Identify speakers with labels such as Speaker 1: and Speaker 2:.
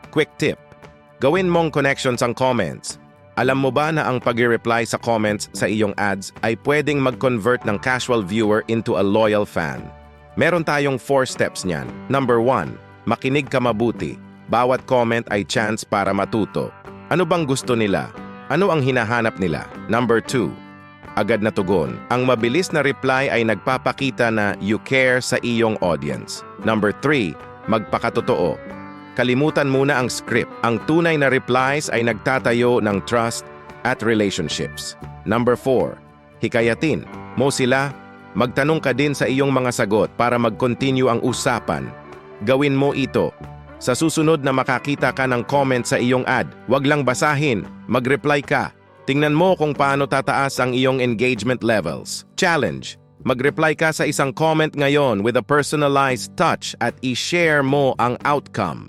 Speaker 1: Quick tip. Gawin mong connections ang comments. Alam mo ba na ang pag-reply sa comments sa iyong ads ay pwedeng mag-convert ng casual viewer into a loyal fan? Meron tayong 4 steps niyan. Number 1, makinig ka mabuti. Bawat comment ay chance para matuto. Ano bang gusto nila? Ano ang hinahanap nila? Number 2, agad na tugon. Ang mabilis na reply ay nagpapakita na you care sa iyong audience. Number 3, magpakatotoo. Kalimutan muna ang script. Ang tunay na replies ay nagtatayo ng trust at relationships. Number 4, hikayatin mo sila. Magtanong ka din sa iyong mga sagot para mag-continue ang usapan. Gawin mo ito. Sa susunod na makakita ka ng comment sa iyong ad, wag lang basahin, mag-reply ka. Tingnan mo kung paano tataas ang iyong engagement levels. Challenge. Mag-reply ka sa isang comment ngayon with a personalized touch at i-share mo ang outcome.